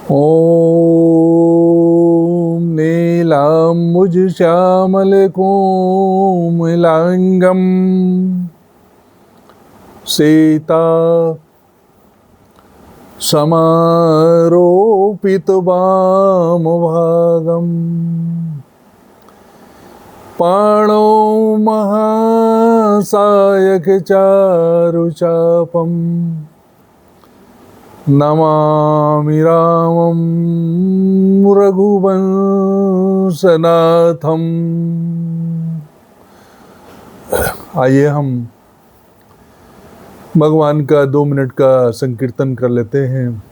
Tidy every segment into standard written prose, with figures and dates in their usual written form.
ॐ नीलाम्बुजश्यामलकोमलाङ्गं सीता समारोपितवामभागम् पाणौ महासायकचारुचापम् नमामि रामं रघुवंशनाथम। आइए हम भगवान का 2 मिनट का संकीर्तन कर लेते हैं।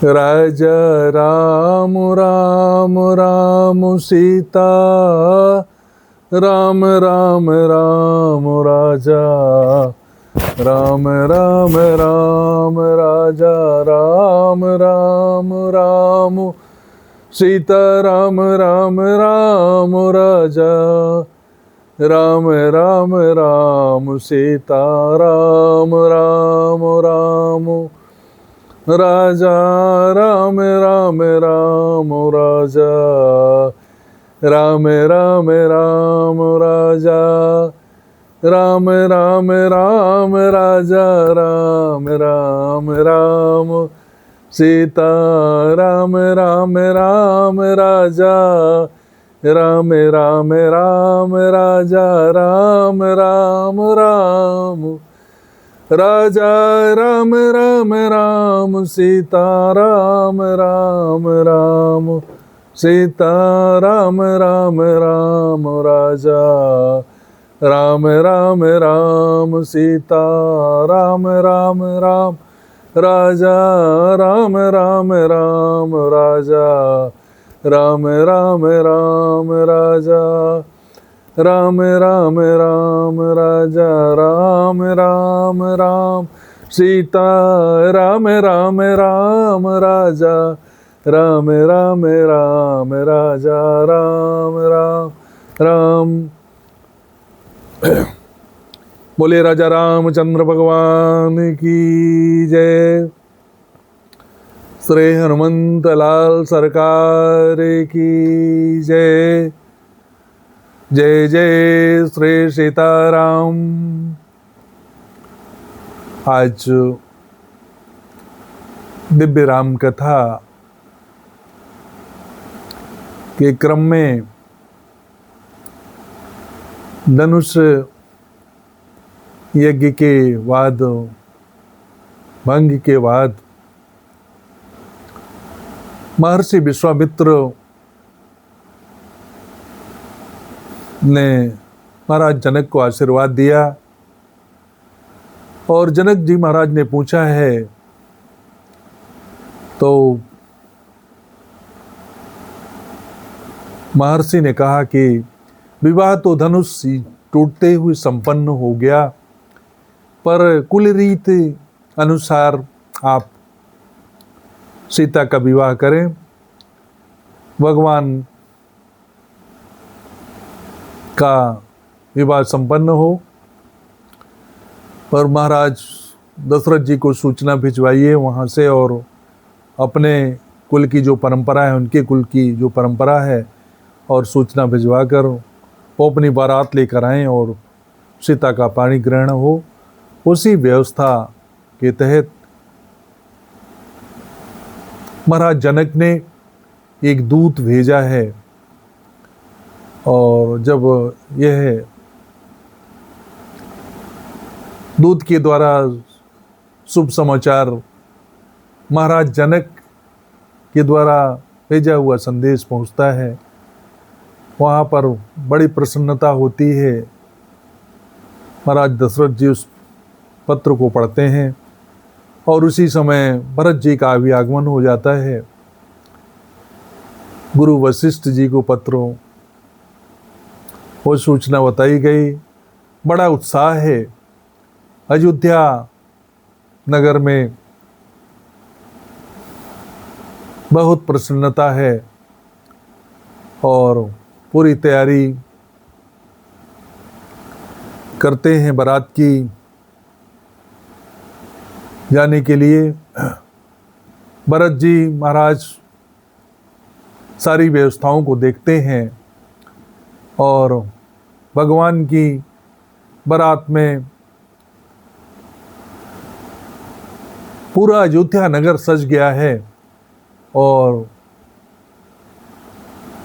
राजा राम राम राम सीता राम राम राम राजा राम राम राम राजा राम राम राम सीता राम राम राम राजा राम राम राम सीता राम राम राम राजा राम राम राम राजा राम राम राम राजा राम राम राम राजा राम राम राम सीता राम राम राम राजा राम राम राम राजा राम राम राम राजा राम राम राम सीता राम राम राम सीता राम राम राम राजा राम राम राम सीता राम राम राम राजा राम राम राम राजा राम राम राम राजा राम राम राम राजा राम राम राम सीता राम राम राम राजा राम राम राम राजा राम राम राम। बोले राजा रामचंद्र भगवान की जय। श्री हनुमंत लाल सरकार की जय। जय जय श्री सीताराम। आज दिव्य राम कथा के क्रम में धनुष यज्ञ के बाद भंग के बाद महर्षि विश्वामित्र ने महाराज जनक को आशीर्वाद दिया और जनक जी महाराज ने पूछा है तो महर्षि ने कहा कि विवाह तो धनुष टूटते हुए संपन्न हो गया, पर कुल रीत अनुसार आप सीता का विवाह करें, भगवान का विवाह संपन्न हो। और महाराज दशरथ जी को सूचना भिजवाइए वहाँ से, और अपने कुल की जो परंपरा है, उनके कुल की जो परंपरा है, और सूचना भिजवा कर वो अपनी बारात लेकर आएँ और सीता का पाणी ग्रहण हो। उसी व्यवस्था के तहत महाराज जनक ने एक दूत भेजा है, और जब यह दूत के द्वारा शुभ समाचार महाराज जनक के द्वारा भेजा हुआ संदेश पहुंचता है, वहाँ पर बड़ी प्रसन्नता होती है। महाराज दशरथ जी उस पत्र को पढ़ते हैं और उसी समय भरत जी का भी आगमन हो जाता है। गुरु वशिष्ठ जी को पत्रों वो सूचना बताई गई। बड़ा उत्साह है। अयोध्या नगर में बहुत प्रसन्नता है और पूरी तैयारी करते हैं बारात की। जाने के लिए भरत जी महाराज सारी व्यवस्थाओं को देखते हैं और भगवान की बारात में पूरा अयोध्या नगर सज गया है और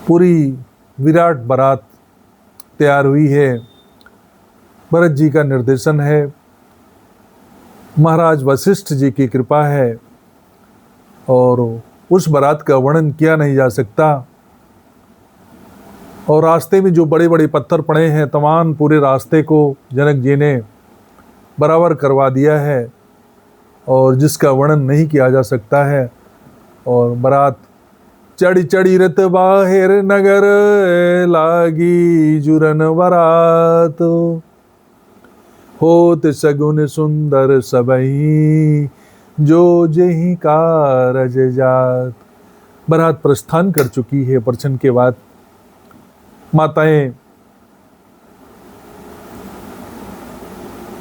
पूरी विराट बारात तैयार हुई है। भरत जी का निर्देशन है, महाराज वशिष्ठ जी की कृपा है और उस बारात का वर्णन किया नहीं जा सकता। और रास्ते में जो बड़े बड़े पत्थर पड़े हैं, तमाम पूरे रास्ते को जनक जी ने बराबर करवा दिया है और जिसका वर्णन नहीं किया जा सकता है। और बारात चढ़ी चढ़ी रत बाहिर नगर लागी जुरन बारात, होत सगुन सुंदर सबही जो जेहि कारज जात। बारात प्रस्थान कर चुकी है। प्रछन के बाद माताएं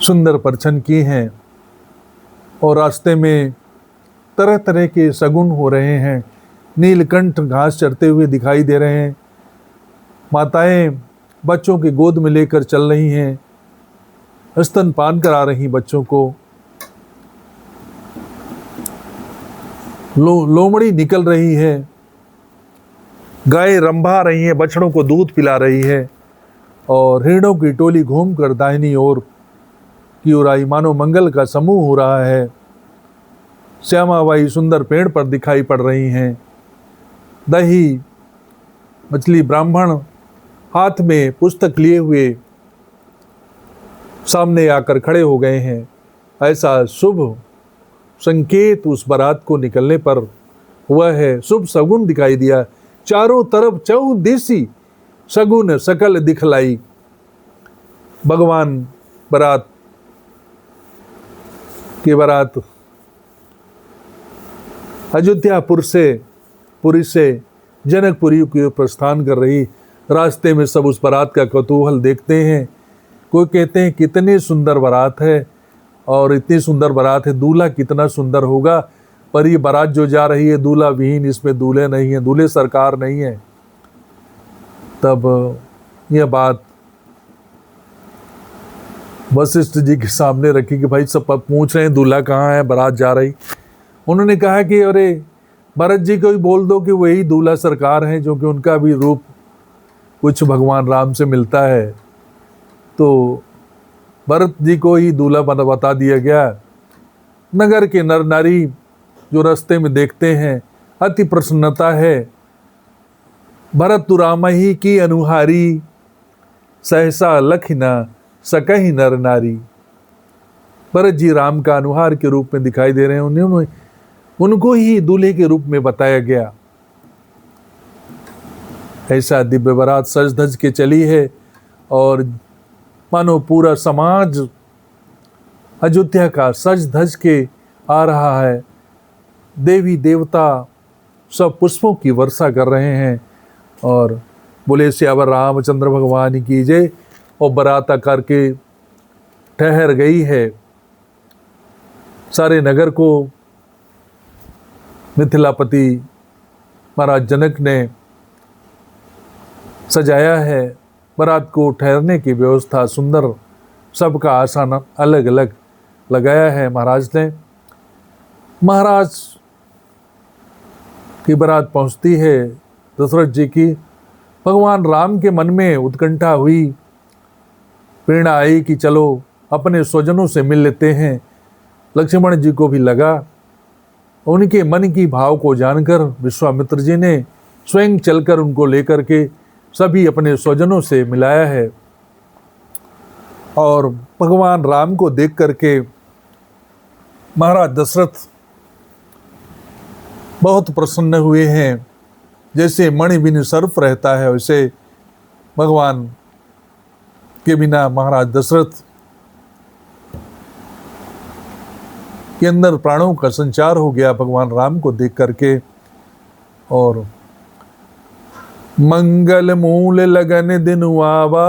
सुंदर परछन की हैं और रास्ते में तरह तरह के सगुन हो रहे हैं। नीलकंठ घास चरते हुए दिखाई दे रहे हैं। माताएं बच्चों के गोद में लेकर चल रही हैं, स्तनपान करा रही बच्चों को। लोमड़ी निकल रही है, गाय रंभा रही है, बछड़ों को दूध पिला रही है और हिरणों की टोली घूमकर दाहिनी ओर की ओर आई, मानो मंगल का समूह हो रहा है। श्यामाबाई सुंदर पेड़ पर दिखाई पड़ रही हैं। दही मछली ब्राह्मण हाथ में पुस्तक लिए हुए सामने आकर खड़े हो गए हैं। ऐसा शुभ संकेत उस बारात को निकलने पर हुआ है। शुभ सगुन दिखाई दिया, चारों तरफ चहुदिशी सगुन सकल दिखलाई। भगवान बारात की बारात अयोध्यापुर से पुरी से जनकपुरी की ओर प्रस्थान कर रही। रास्ते में सब उस बारात का कौतूहल देखते हैं। कोई कहते हैं कितनी सुंदर बारात है और इतनी सुंदर बारात है, दूल्हा कितना सुंदर होगा। पर ये बारात जो जा रही है दूल्हा विहीन, इसमें दूल्हे नहीं है, दूल्हे सरकार नहीं है। तब यह बात वशिष्ठ जी के सामने रखी कि भाई सब पूछ रहे हैं दूल्हा कहाँ है, बारात जा रही। उन्होंने कहा कि अरे भरत जी को ही बोल दो कि वही दूल्हा सरकार है, जो कि उनका भी रूप कुछ भगवान राम से मिलता है। तो भरत जी को ही दूल्हा बता दिया गया। नगर के नर नारी जो रास्ते में देखते हैं, अति प्रसन्नता है। भरत तु राम ही की अनुहारी, सहसा लख न सकहि नर नारी। भरत जी राम का अनुहार के रूप में दिखाई दे रहे हैं। उन्होंने उनको ही दूल्हे के रूप में बताया गया। ऐसा दिव्य बारात सज धज के चली है और मानो पूरा समाज अयोध्या का सज धज के आ रहा है। देवी देवता सब पुष्पों की वर्षा कर रहे हैं और बोले श्यावर रामचंद्र भगवान की जय। और बारात आकर के ठहर गई है। सारे नगर को मिथिलापति महाराज जनक ने सजाया है। बारात को ठहरने की व्यवस्था सुंदर, सबका आसन अलग अलग लगाया है महाराज ने। महाराज की बारात पहुंचती है दशरथ जी की। भगवान राम के मन में उत्कंठा हुई, प्रेरणा आई कि चलो अपने स्वजनों से मिल लेते हैं। लक्ष्मण जी को भी लगा। उनके मन की भाव को जानकर विश्वामित्र जी ने स्वयं चलकर उनको लेकर के सभी अपने स्वजनों से मिलाया है। और भगवान राम को देख करके महाराज दशरथ बहुत प्रसन्न हुए हैं। जैसे मणि बिन सर्प रहता है, वैसे भगवान के बिना महाराज दशरथ के अंदर प्राणों का संचार हो गया भगवान राम को देख करके। और मंगल मूल लगन दिन आवा,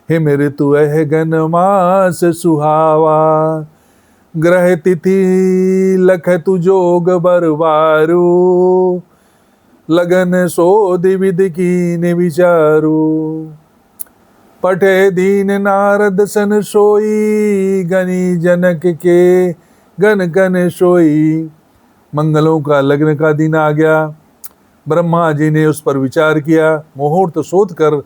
हे मेरे तु गन मास सुहावा। ग्रह तिथि लख तु जोग बरवारू, लगन सोध विधि कीन विचारू। पठे दीन नारद सन सोई, गनी जनक के गन गन सोई। मंगलों का लग्न का दिन आ गया। ब्रह्मा जी ने उस पर विचार किया। मुहूर्त शोध कर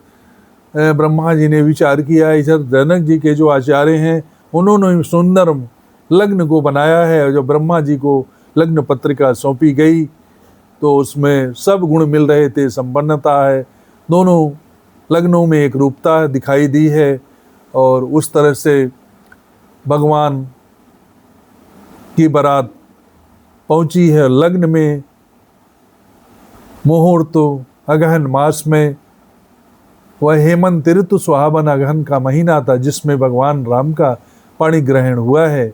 ब्रह्मा जी ने विचार किया। इधर जनक जी के जो आचार्य हैं उन्होंने सुंदर लग्न को बनाया है। जो ब्रह्मा जी को लग्न पत्रिका सौंपी गई तो उसमें सब गुण मिल रहे थे। संपन्नता है, दोनों लग्नों में एक रूपता दिखाई दी है। और उस तरह से भगवान की बारात पहुंची है। लग्न में मुहूर्त अगहन मास में, वह हेमंत ऋतु सुहावन अगहन का महीना था जिसमें भगवान राम का पाणी ग्रहण हुआ है।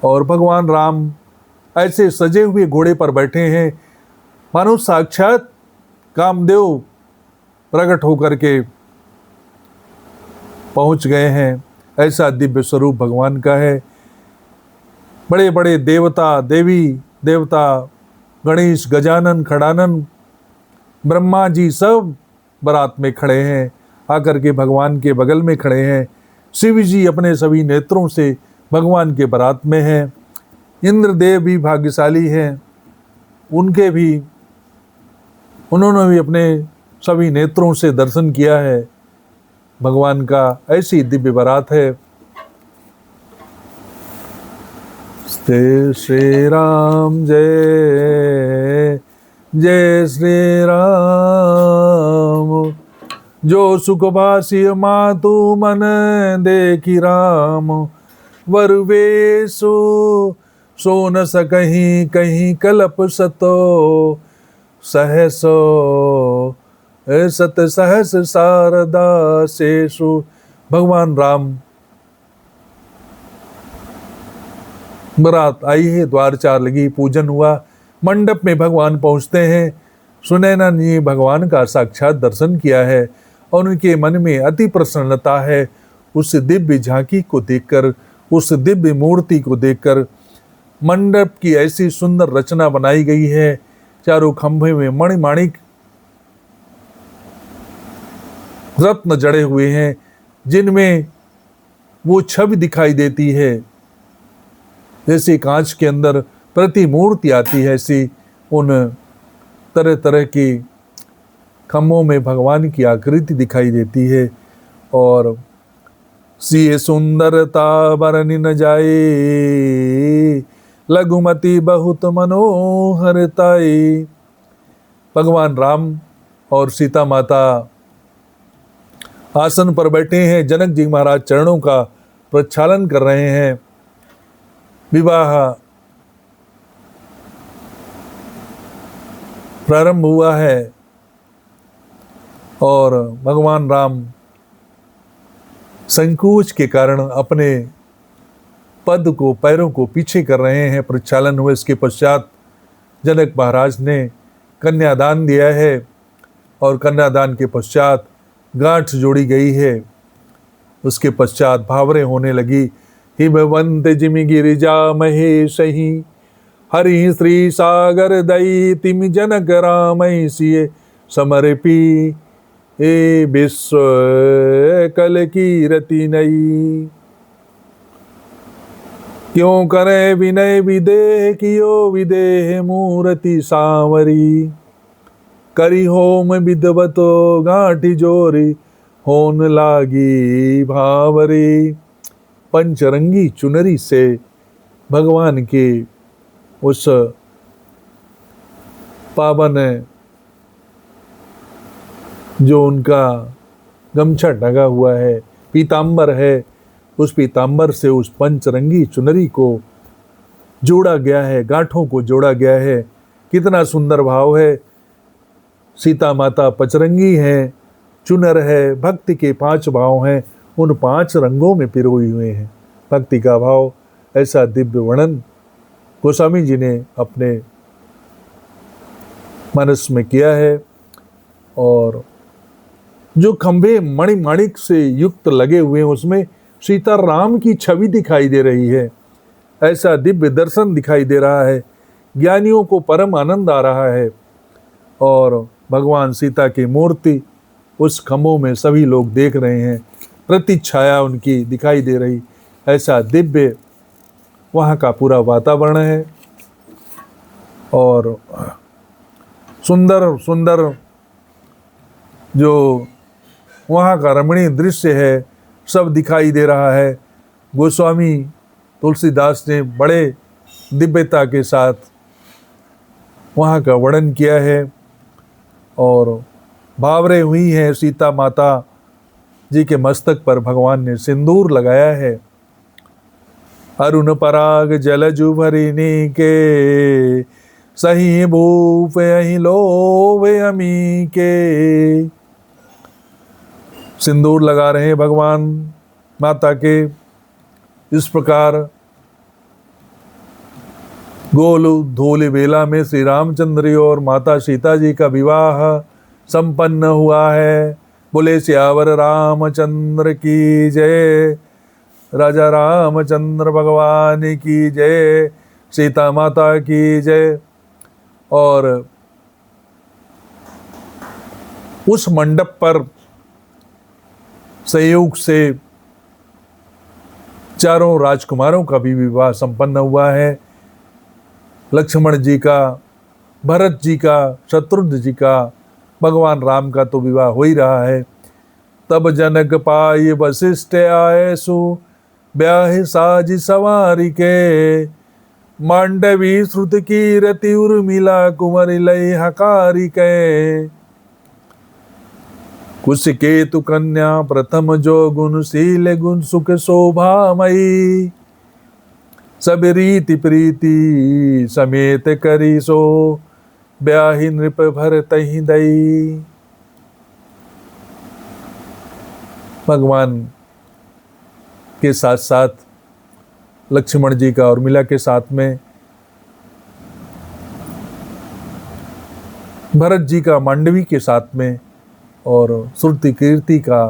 और भगवान राम ऐसे सजे हुए घोड़े पर बैठे हैं मानो साक्षात कामदेव प्रकट होकर के पहुंच गए हैं। ऐसा दिव्य स्वरूप भगवान का है। बड़े बड़े देवता, देवी देवता, गणेश, गजानन, खड़ानन, ब्रह्मा जी सब बारात में खड़े हैं। आकर के भगवान के बगल में खड़े हैं। शिव जी अपने सभी नेत्रों से भगवान के बारात में हैं। इंद्रदेव भी भाग्यशाली हैं। उन्होंने भी अपने सभी नेत्रों से दर्शन किया है भगवान का। ऐसी दिव्य बारात है। जय श्री राम, जय जय श्री राम। जो सुख भाषी मातु मन देखी राम, वरवेशु सो न सकहीं कहीं कलप सतो। सहसो सत सहस शारदा शेषु। भगवान राम बारात आई है, द्वार चार लगी, पूजन हुआ। मंडप में भगवान पहुंचते हैं। सुनैना ने भगवान का साक्षात दर्शन किया है और उनके मन में अति प्रसन्नता है। उस दिव्य झांकी को देखकर, उस दिव्य मूर्ति को देखकर। मंडप की ऐसी सुंदर रचना बनाई गई है। चारों खंभे में मणिमाणिक रत्न जड़े हुए हैं जिनमें वो छवि दिखाई देती है। जैसे कांच के अंदर प्रतिमूर्ति आती है, ऐसी उन तरह तरह की खम्भों में भगवान की आकृति दिखाई देती है। और सिए सुंदरता बरनि न जाए, लघुमति बहुत मनोहरताई। भगवान राम और सीता माता आसन पर बैठे हैं। जनक जी महाराज चरणों का प्रक्षालन कर रहे हैं। विवाह प्रारंभ हुआ है और भगवान राम संकोच के कारण अपने पद को, पैरों को पीछे कर रहे हैं। प्रक्षालन हुए इसके पश्चात जनक महाराज ने कन्यादान दिया है और कन्यादान के पश्चात गांठ जोड़ी गई है। उसके पश्चात भावरें होने लगी। हिमवंत जिमि गिरिजा महेशहि, हरि श्री सागर दई तिमि जनक राम सिए समर्पी। ए विश्व कल की रति नई, क्यों करे विनय विदेह कियो विदेह मूर्ति सांवरी। करी होम विदवतो गांठी जोरी, होन लागी भावरी। पंचरंगी चुनरी से भगवान के उस पावन जो उनका गमछा ढगा हुआ है, पीतांबर है, उस पीतांबर से उस पंचरंगी चुनरी को जोड़ा गया है, गांठों को जोड़ा गया है। कितना सुंदर भाव है। सीता माता पचरंगी हैं, चुनर है, भक्ति के 5 भाव हैं, उन 5 रंगों में पिरोई हुए हैं भक्ति का भाव। ऐसा दिव्य वर्णन गोस्वामी जी ने अपने मनस में किया है। और जो खंभे मणिमाणिक से युक्त लगे हुए हैं उसमें सीता राम की छवि दिखाई दे रही है। ऐसा दिव्य दर्शन दिखाई दे रहा है। ज्ञानियों को परम आनंद आ रहा है और भगवान सीता की मूर्ति उस खम्भों में सभी लोग देख रहे हैं, प्रतिछाया उनकी दिखाई दे रही। ऐसा दिव्य वहाँ का पूरा वातावरण है और सुंदर सुंदर जो वहाँ का रमणीय दृश्य है सब दिखाई दे रहा है। गोस्वामी तुलसीदास ने बड़े दिव्यता के साथ वहाँ का वर्णन किया है और भावरे हुई है सीता माता जी के मस्तक पर भगवान ने सिंदूर लगाया है। अरुण पराग जलजु भरिनी के, सही भूप यही लोवे अमी के। सिंदूर लगा रहे हैं भगवान माता के। इस प्रकार गोल धोल बेला में श्री रामचंद्र और माता सीता जी का विवाह संपन्न हुआ है। बोले सियावर रामचंद्र की जय, राजा रामचंद्र भगवान की जय, सीता माता की जय। और उस मंडप पर संयोग से चारों राजकुमारों का भी विवाह संपन्न हुआ है। लक्ष्मण जी का, भरत जी का, शत्रुघ्न जी का, भगवान राम का तो विवाह हो ही रहा है। तब जनक पाई वशिष्ठ आए सु, ब्याह साज सवारी के। मांडवी श्रुत की रति उर्मिला, कुंवर लय हकारी के। कुश केतु कन्या प्रथम जो गुणशील गुण सुख शोभामयी। सब रीति प्रीति समेत करी सो, ब्याहि नृप भरतहि दई। भगवान के साथ साथ लक्ष्मण जी का और उर्मिला के साथ में भरत जी का मांडवी के साथ में और श्रुति कीर्ति का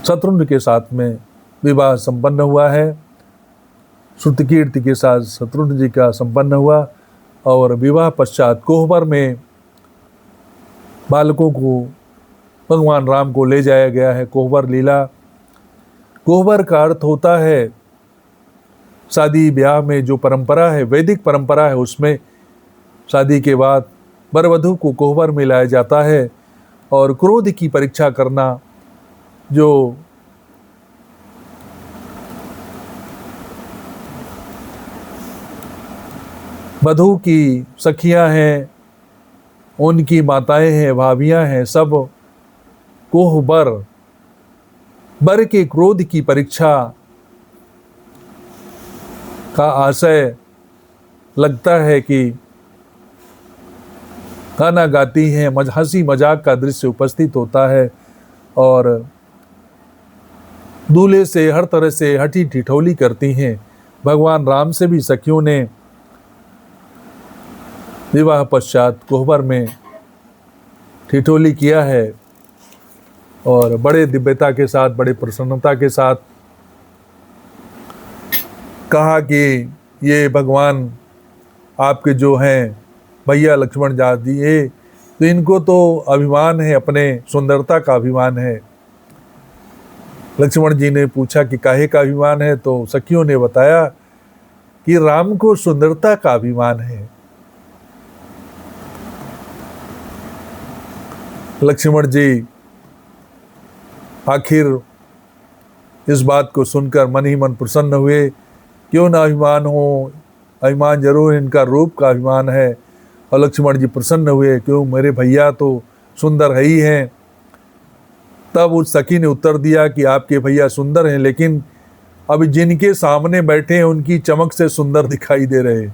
शत्रुघ्न के साथ में विवाह संपन्न हुआ है। श्रुति कीर्ति के साथ शत्रुघ्न जी का संपन्न हुआ और विवाह पश्चात कोहबर में बालकों को भगवान राम को ले जाया गया है। कोहबर लीला, कोहबर का अर्थ होता है शादी ब्याह में जो परंपरा है, वैदिक परंपरा है, उसमें शादी के बाद वर वधू को कोहबर में लाया जाता है और क्रोध की परीक्षा करना, जो वधू की सखियां हैं, उनकी माताएं हैं, भाभियां हैं, सब कोहबर वर के क्रोध की परीक्षा का आशय लगता है कि गाना गाती हैं, हंसी मजाक का दृश्य उपस्थित होता है और दूल्हे से हर तरह से हठी ठिठोली करती हैं। भगवान राम से भी सखियों ने विवाह पश्चात कोहबर में ठिठोली किया है और बड़े दिव्यता के साथ, बड़े प्रसन्नता के साथ कहा कि ये भगवान आपके जो हैं भैया लक्ष्मण जी, ये तो इनको तो अभिमान है, अपने सुंदरता का अभिमान है। लक्ष्मण जी ने पूछा कि काहे का अभिमान है, तो सखियों ने बताया कि राम को सुंदरता का अभिमान है। लक्ष्मण जी आखिर इस बात को सुनकर मन ही मन प्रसन्न हुए। क्यों ना अभिमान हो, अभिमान जरूर इनका रूप का अभिमान है। और लक्ष्मण जी प्रसन्न हुए, क्यों मेरे भैया तो सुंदर है ही हैं। तब उस सखी ने उत्तर दिया कि आपके भैया सुंदर हैं, लेकिन अब जिनके सामने बैठे हैं उनकी चमक से सुंदर दिखाई दे रहे,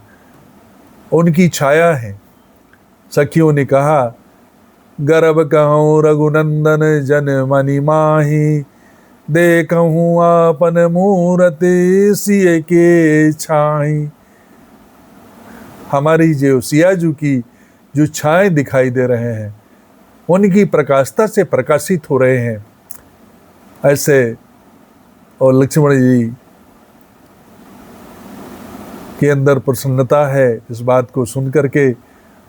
उनकी छाया है। सखियों ने कहा, गर्भ कहूँ रघुनंदन जन मनि माही, देखूँ आपन मूरति सिय के छाई। हमारी जो सियाजू की जो छाएं दिखाई दे रहे हैं, उनकी प्रकाशता से प्रकाशित हो रहे हैं ऐसे। और लक्ष्मण जी के अंदर प्रसन्नता है इस बात को सुन करके,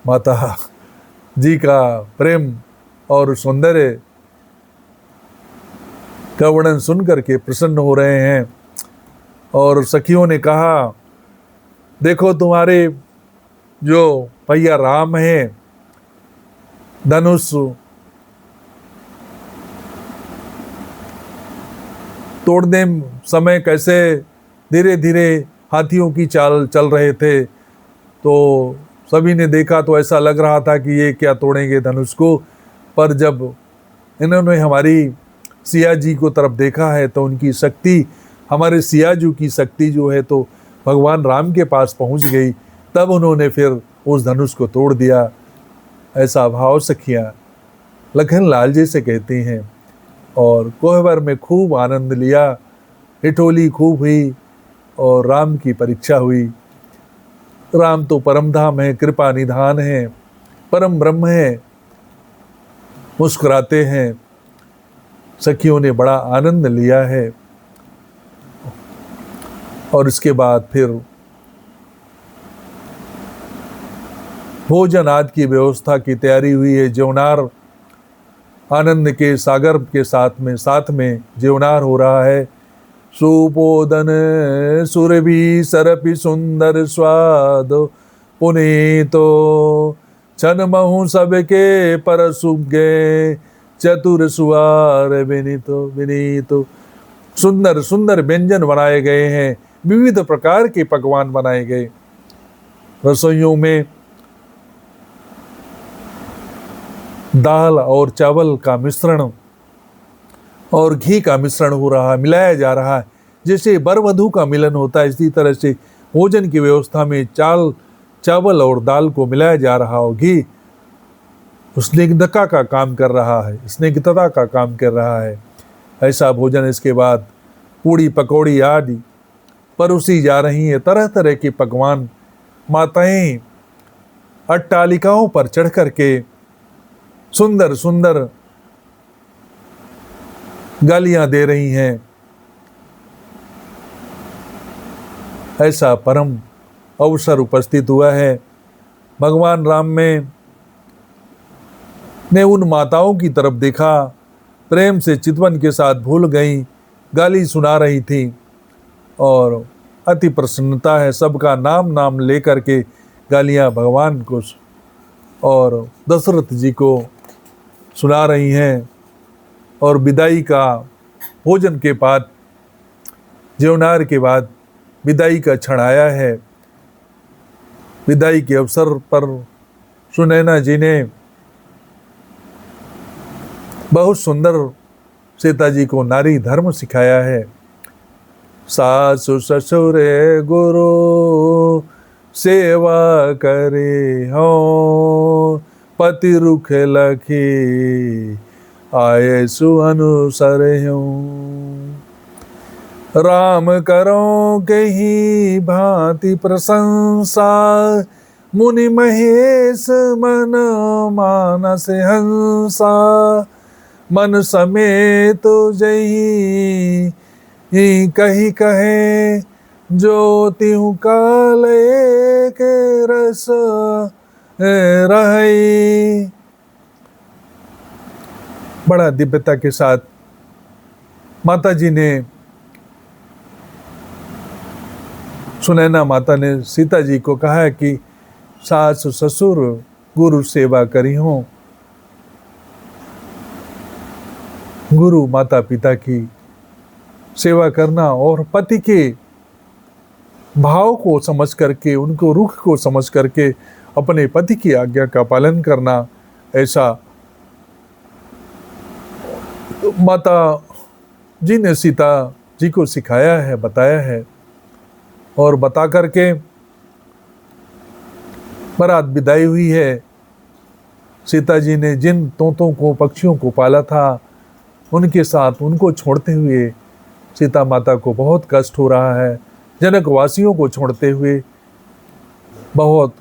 माता जी का प्रेम और सौंदर्य का वर्णन सुन करके प्रसन्न हो रहे हैं। और सखियों ने कहा, देखो तुम्हारे जो भैया राम है, धनुष तोड़ने समय कैसे धीरे धीरे हाथियों की चाल चल रहे थे, तो सभी ने देखा तो ऐसा लग रहा था कि ये क्या तोड़ेंगे धनुष को। पर जब इन्होंने हमारी सिया जी को तरफ देखा है तो उनकी शक्ति, हमारे सिया जी की शक्ति जो है तो भगवान राम के पास पहुंच गई, तब उन्होंने फिर उस धनुष को तोड़ दिया। ऐसा भाव सखियां लखन लाल जी से कहती हैं। और कोहबर में खूब आनंद लिया, हिठोली खूब हुई और राम की परीक्षा हुई। राम तो परम धाम है, कृपा निधान है, परम ब्रह्म है, मुस्कुराते हैं। सखियों ने बड़ा आनंद लिया है। और इसके बाद फिर भोजन आदि की व्यवस्था की तैयारी हुई है। ज्योनार आनंद के सागर के साथ में ज्योनार हो रहा है। सुपोदन सुरभि सरपि सुंदर स्वाद पुनीतो छन महु सबके पर सुगे चतुर सुवार विनीतो। सुंदर सुंदर व्यंजन बनाए गए हैं, विविध प्रकार के पकवान बनाए गए। रसोइयों में दाल और चावल का मिश्रण और घी का मिश्रण हो रहा है, मिलाया जा रहा है। जैसे वर वधू का मिलन होता है, इसी तरह से भोजन की व्यवस्था में चावल और दाल को मिलाया जा रहा हो। घी स्निग्धता का काम कर रहा है, स्निग्धता का काम कर रहा है ऐसा भोजन। इसके बाद पूड़ी पकौड़ी आदि परोसी जा रही है। तरह तरह के पकवान माताएं अट्टालिकाओं पर चढ़ करके सुंदर सुंदर गालियां दे रही हैं। ऐसा परम अवसर उपस्थित हुआ है। भगवान राम ने उन माताओं की तरफ देखा, प्रेम से चितवन के साथ भूल गई, गाली सुना रही थी और अति प्रसन्नता है। सबका नाम नाम लेकर के गालियां भगवान को और दशरथ जी को सुना रही हैं। और विदाई का भोजन के बाद, ज्योनार के बाद विदाई का क्षण आया है। विदाई के अवसर पर सुनैना जी ने बहुत सुंदर सीता जी को नारी धर्म सिखाया है। सासु ससुर गुरु सेवा करे हो, पति रुख लखी आये सु अनुसर हूँ। राम करो कही भांति प्रशंसा, मुनि महेश मन मानस हंसा। मन समेत जही कही कहे, जो तिहु काले के रस रही। बड़ा दिव्यता के साथ माता जी ने, सुनैना माता ने सीता जी को कहा है कि सास ससुर गुरु सेवा करी हो। गुरु माता पिता की सेवा करना और पति के भाव को समझ करके, उनको रुख को समझ करके अपने पति की आज्ञा का पालन करना, ऐसा माता जी ने सीता जी को सिखाया है, बताया है। और बता करके बारात विदाई हुई है। सीता जी ने जिन तोतों को, पक्षियों को पाला था, उनके साथ उनको छोड़ते हुए सीता माता को बहुत कष्ट हो रहा है। जनक वासियों को छोड़ते हुए बहुत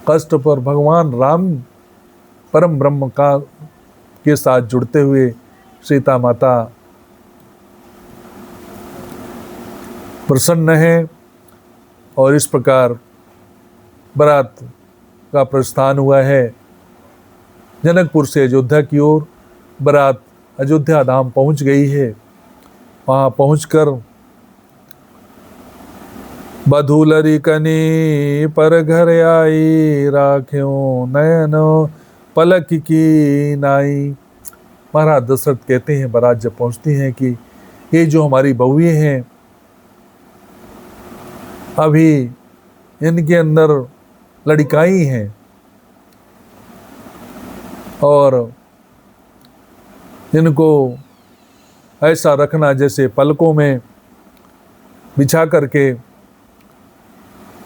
कष्ट पर भगवान राम परम ब्रह्म का के साथ जुड़ते हुए सीता माता प्रसन्न है। और इस प्रकार बारात का प्रस्थान हुआ है जनकपुर से अयोध्या की ओर। बारात अयोध्या धाम पहुंच गई है। वहाँ पहुंचकर बधुलरी कनी पर घर आई, राख्यों नयन पलक की नाई। महाराज दशरथ कहते हैं बारात जब पहुंचती हैं कि ये जो हमारी बहुएं हैं, अभी इनके अंदर लड़काई हैं और इनको ऐसा रखना जैसे पलकों में बिछा करके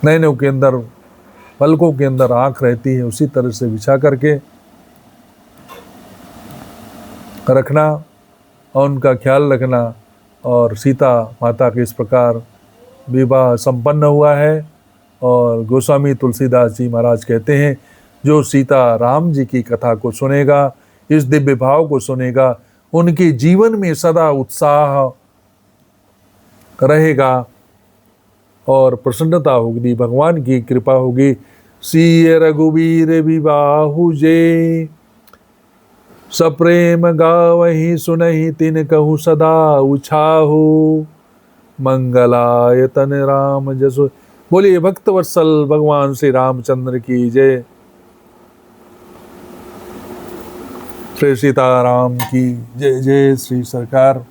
नैनों के अंदर, पलकों के अंदर आँख रहती है, उसी तरह से बिछा करके रखना और उनका ख्याल रखना। और सीता माता के इस प्रकार विवाह संपन्न हुआ है। और गोस्वामी तुलसीदास जी महाराज कहते हैं, जो सीता राम जी की कथा को सुनेगा, इस दिव्य भाव को सुनेगा, उनके जीवन में सदा उत्साह रहेगा और प्रसन्नता होगी, भगवान की कृपा होगी। सिय रघुवीर विबाहु जे, सप्रेम गावहि सुनहि तिन कहु सदा उछाहु, मंगलाय तन राम जसो। बोलिए भक्त वत्सल भगवान श्री रामचंद्र की जय। श्री सीताराम की जय। जय श्री सरकार।